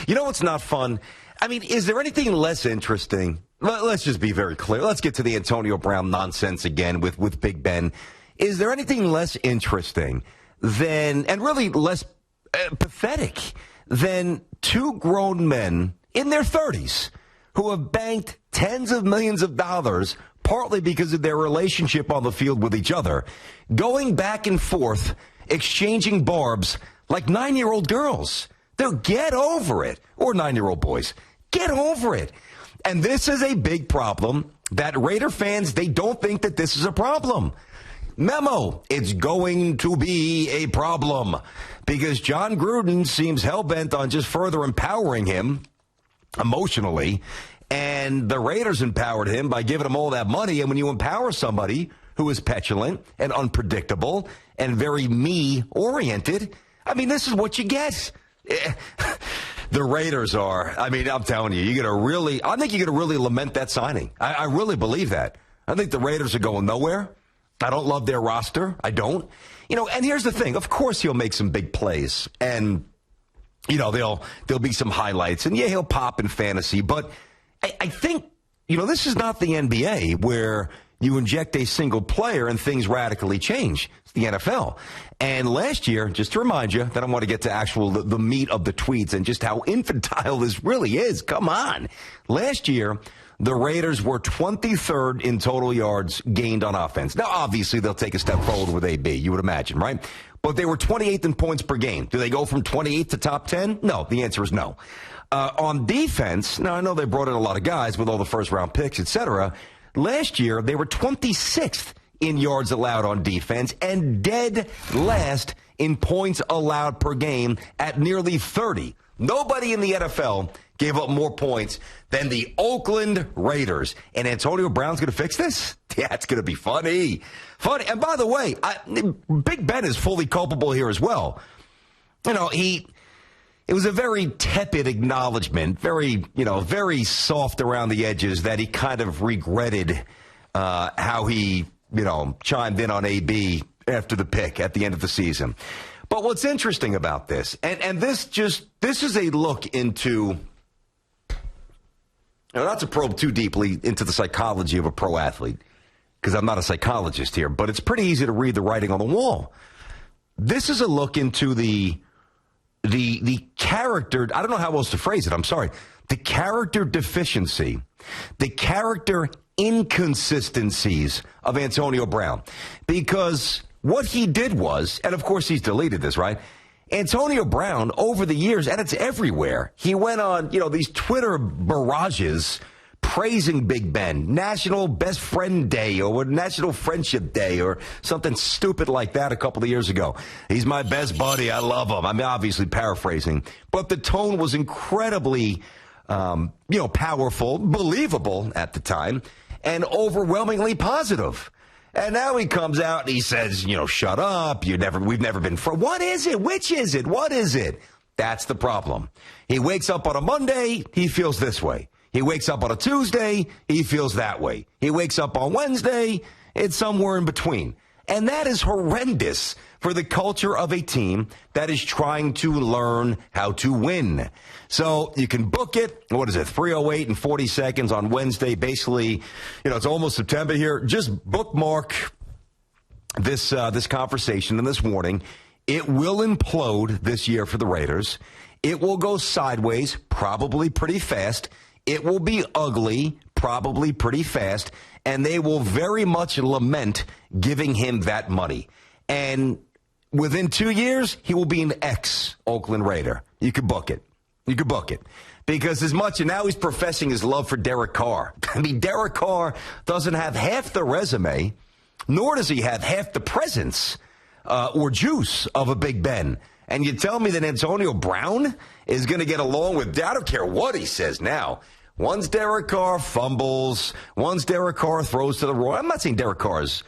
You know what's not fun? I mean, is there anything less interesting? Let's just be very clear. Let's get to the Antonio Brown nonsense again with Big Ben. Is there anything less interesting than, and really less pathetic than two grown men in their 30s who have banked tens of millions of dollars, partly because of their relationship on the field with each other, going back and forth, exchanging barbs like 9-year-old girls? They'll get over it. Or 9-year-old boys. Get over it. And this is a big problem that Raider fans, they don't think that this is a problem. Memo, it's going to be a problem because John Gruden seems hell-bent on just further empowering him emotionally, and the Raiders empowered him by giving him all that money. And when you empower somebody who is petulant and unpredictable and very me-oriented, I mean, this is what you get. The Raiders are, I mean, I'm telling you, I think you're going to really lament that signing. I really believe that. I think the Raiders are going nowhere. I don't love their roster. I don't. And here's the thing. Of course he'll make some big plays. And, there'll be some highlights. And, yeah, he'll pop in fantasy. But I think, this is not the NBA where you inject a single player and things radically change. It's the NFL. And last year, just to remind you, that I want to get to the meat of the tweets and just how infantile this really is. Come on. Last year, the Raiders were 23rd in total yards gained on offense. Now, obviously, they'll take a step forward with AB, you would imagine, right? But they were 28th in points per game. Do they go from 28th to top 10? No, the answer is no. On defense, now I know they brought in a lot of guys with all the first-round picks, et cetera. Last year, they were 26th in yards allowed on defense and dead last in points allowed per game at nearly 30. Nobody in the NFL gave up more points than the Oakland Raiders. And Antonio Brown's going to fix this? Yeah, it's going to be funny. Funny. And by the way, Big Ben is fully culpable here as well. It was a very tepid acknowledgement, very soft around the edges that he kind of regretted how he, chimed in on AB after the pick at the end of the season. But what's interesting about this, and this is a look into, not to probe too deeply into the psychology of a pro athlete, because I'm not a psychologist here, but it's pretty easy to read the writing on the wall. This is a look into the character, I don't know how else to phrase it, I'm sorry, the character deficiency, the character inconsistencies of Antonio Brown. Because what he did was, and of course he's deleted this, right? Antonio Brown, over the years, and it's everywhere, he went on, these Twitter barrages praising Big Ben, National Best Friend Day or National Friendship Day or something stupid like that a couple of years ago. He's my best buddy. I love him. I mean, obviously paraphrasing. But the tone was incredibly, powerful, believable at the time, and overwhelmingly positive. And now he comes out and he says, shut up. We've never been friends. What is it? Which is it? What is it? That's the problem. He wakes up on a Monday, he feels this way. He wakes up on a Tuesday, he feels that way. He wakes up on Wednesday, it's somewhere in between. And that is horrendous for the culture of a team that is trying to learn how to win. So you can book it. What is it? 3:08 and 40 seconds on Wednesday. Basically, it's almost September here. Just bookmark this conversation and this warning. It will implode this year for the Raiders. It will go sideways, probably pretty fast. It will be ugly, probably pretty fast, and they will very much lament giving him that money. And within 2 years, he will be an ex-Oakland Raider. You could book it. You could book it. Because as much, and now he's professing his love for Derek Carr. I mean, Derek Carr doesn't have half the resume, nor does he have half the presence or juice of a Big Ben. And you tell me that Antonio Brown is going to get along with, I don't care what he says now. Once Derek Carr fumbles, once Derek Carr throws to the Roy. I'm not saying Derek Carr is,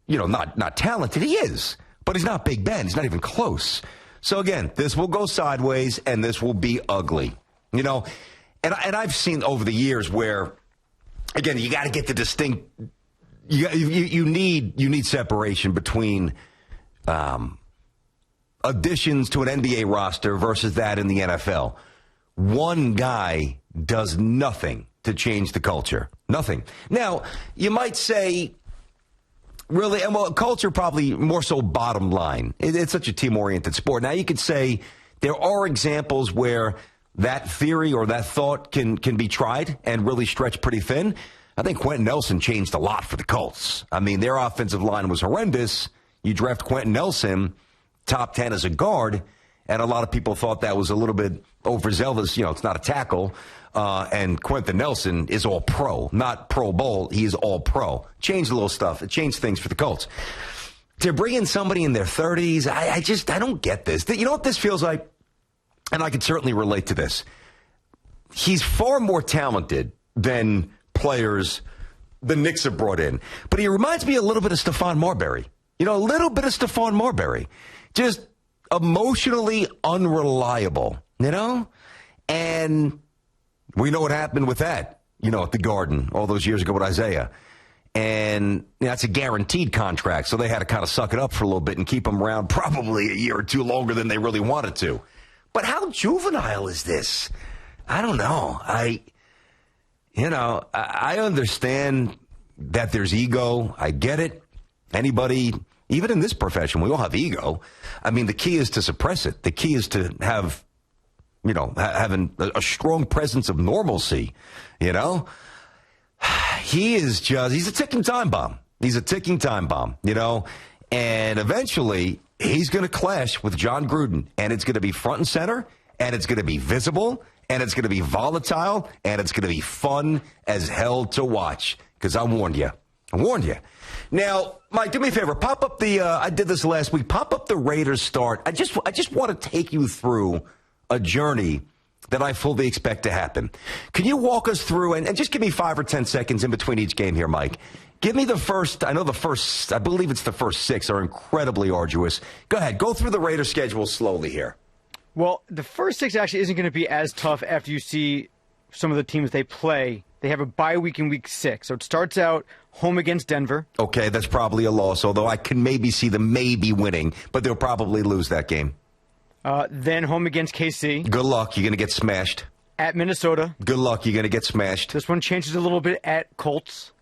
not talented. He is. But he's not Big Ben. He's not even close. So, again, this will go sideways, and this will be ugly. And I've seen over the years where, again, you got to get the distinct. You need separation between additions to an NBA roster versus that in the NFL. one guy does nothing to change the culture. Nothing. Now, you might say, really, and well, culture probably more so bottom line. It's such a team-oriented sport. Now, you could say there are examples where that theory or that thought can be tried and really stretch pretty thin. I think Quentin Nelson changed a lot for the Colts. I mean, their offensive line was horrendous. You draft Quentin Nelson, top 10 as a guard, and a lot of people thought that was a little bit overzealous. You know, it's not a tackle. And Quentin Nelson is all pro, not Pro Bowl. He is all pro. Changed a little stuff. It changed things for the Colts. To bring in somebody in their 30s, I don't get this. You know what this feels like? And I can certainly relate to this. He's far more talented than players the Knicks have brought in. But he reminds me a little bit of Stephon Marbury. You know, a little bit of Stephon Marbury. Just emotionally unreliable, you know? And we know what happened with that, you know, at the Garden all those years ago with Isaiah. And that's a guaranteed contract, so they had to kind of suck it up for a little bit and keep him around probably a year or two longer than they really wanted to. But how juvenile is this? I don't know. I understand that there's ego. I get it. Anybody, even in this profession, we all have ego. I mean, the key is to suppress it. The key is to have, you know, having a strong presence of normalcy, you know. He's a ticking time bomb. He's a ticking time bomb, you know. And eventually, he's going to clash with John Gruden. And it's going to be front and center. And it's going to be visible. And it's going to be volatile. And it's going to be fun as hell to watch. Because I warned you. I warned you. Now, Mike, do me a favor. Pop up I did this last week. Pop up the Raiders start. I just want to take you through a journey that I fully expect to happen. Can you walk us through, and just give me 5 or 10 seconds in between each game here, Mike. Give me I believe it's the first 6 are incredibly arduous. Go ahead, go through the Raiders schedule slowly here. Well, the first 6 actually isn't going to be as tough after you see some of the teams they play. They have a bye week in week 6. So it starts out home against Denver. Okay, that's probably a loss, although I can maybe see them winning, but they'll probably lose that game. Then home against KC. Good luck. You're going to get smashed. At Minnesota. Good luck. You're going to get smashed. This one changes a little bit at Colts.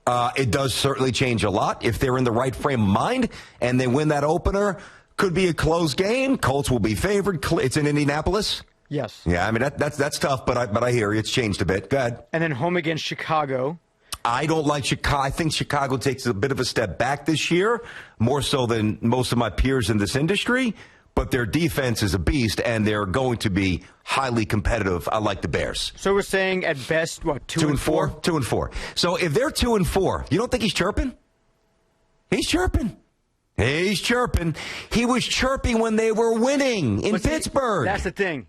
It does certainly change a lot. If they're in the right frame of mind and they win that opener, could be a close game. Colts will be favored. It's in Indianapolis. Yes. Yeah, I mean, that's tough, but I hear you. It's changed a bit. Go ahead. And then home against Chicago. I don't like Chicago. I think Chicago takes a bit of a step back this year, more so than most of my peers in this industry. But their defense is a beast, and they're going to be highly competitive. I like the Bears. So we're saying at best, what, 2-4? 2-4. So if they're 2-4, you don't think he's chirping? He's chirping. He's chirping. He was chirping when they were winning in Pittsburgh. That's the thing.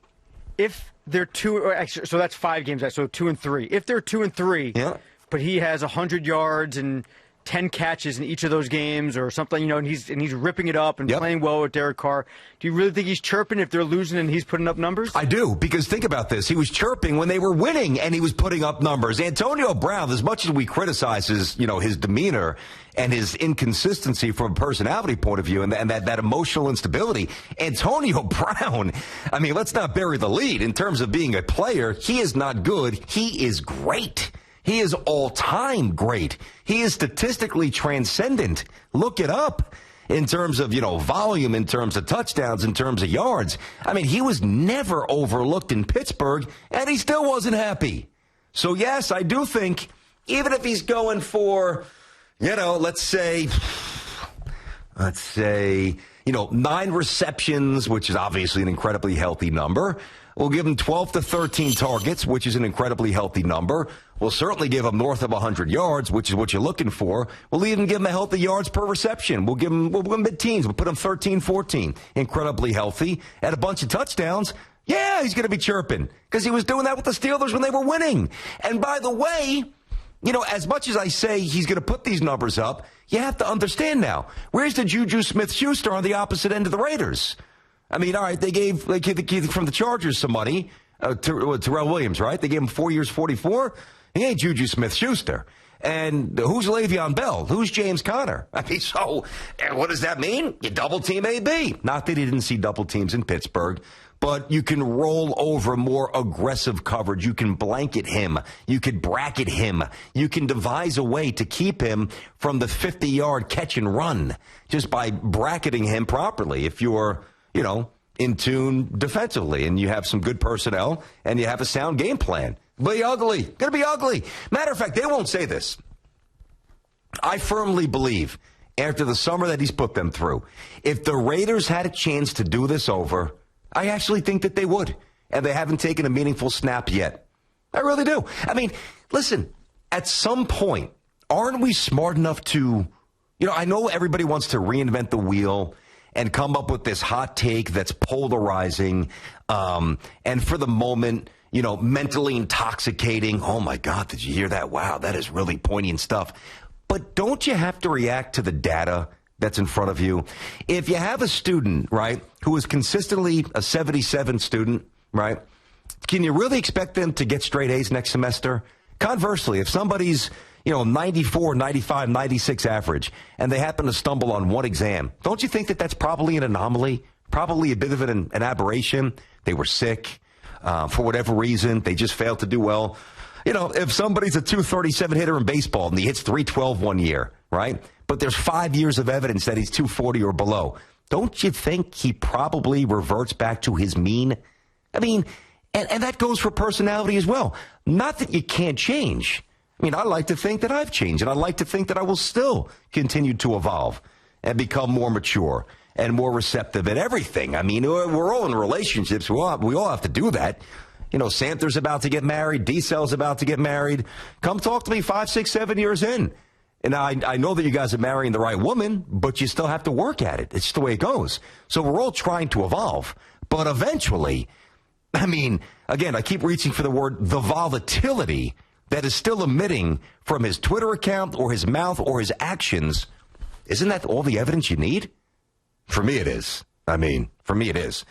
If they're so that's 5 games. So 2-3. If they're 2-3, yeah. But he has 100 yards and 10 catches in each of those games or something, you know, and he's ripping it up and playing well with Derek Carr. Do you really think he's chirping if they're losing and he's putting up numbers? I do, because think about this. He was chirping when they were winning, and he was putting up numbers. Antonio Brown, as much as we criticize his demeanor and his inconsistency from a personality point of view and that emotional instability, Antonio Brown, I mean, let's not bury the lead. In terms of being a player, he is not good. He is great. He is all-time great. He is statistically transcendent. Look it up in terms of, volume, in terms of touchdowns, in terms of yards. I mean, he was never overlooked in Pittsburgh, and he still wasn't happy. So, yes, I do think even if he's going for, let's say, 9 receptions, which is obviously an incredibly healthy number. We'll give him 12 to 13 targets, which is an incredibly healthy number. We'll certainly give him north of 100 yards, which is what you're looking for. We'll even give him a healthy yards per reception. We'll give him mid-teens. We'll put him 13, 14. Incredibly healthy. And a bunch of touchdowns. Yeah, he's going to be chirping because he was doing that with the Steelers when they were winning. And by the way, as much as I say he's going to put these numbers up, you have to understand now, where's the Juju Smith-Schuster on the opposite end of the Raiders? I mean, all right, they gave from the Chargers some money, Terrell Williams, right? They gave him 4 years, 44. He ain't Juju Smith-Schuster. And who's Le'Veon Bell? Who's James Conner? I mean, so what does that mean? You double team AB. Not that he didn't see double teams in Pittsburgh, but you can roll over more aggressive coverage. You can blanket him. You could bracket him. You can devise a way to keep him from the 50-yard catch and run just by bracketing him properly. If you're, in tune defensively and you have some good personnel and you have a sound game plan. Be ugly. Going to be ugly. Matter of fact, they won't say this. I firmly believe after the summer that he's put them through, if the Raiders had a chance to do this over, I actually think that they would, and they haven't taken a meaningful snap yet. I really do. I mean, listen, at some point, aren't we smart enough to, I know everybody wants to reinvent the wheel and come up with this hot take that's polarizing, and for the moment, mentally intoxicating. Oh, my God, did you hear that? Wow, that is really poignant stuff. But don't you have to react to the data that's in front of you? If you have a student, right, who is consistently a 77 student, right, can you really expect them to get straight A's next semester? Conversely, if somebody's, 94, 95, 96 average, and they happen to stumble on one exam, don't you think that that's probably an anomaly, probably a bit of an aberration? They were sick for whatever reason. They just failed to do well. If somebody's a 237 hitter in baseball and he hits 312 one year, right? But there's 5 years of evidence that he's 240 or below. Don't you think he probably reverts back to his mean? I mean, and that goes for personality as well. Not that you can't change. I mean, I like to think that I've changed, and I like to think that I will still continue to evolve and become more mature and more receptive at everything. I mean, we're all in relationships. We all have to do that. Santher's about to get married. D-Cell's about to get married. Come talk to me 5, 6, 7 years in. And I know that you guys are marrying the right woman, but you still have to work at it. It's just the way it goes. So we're all trying to evolve. But eventually, I mean, again, I keep reaching for the word, the volatility that is still emitting from his Twitter account or his mouth or his actions. Isn't that all the evidence you need? For me, it is. I mean, for me, it is.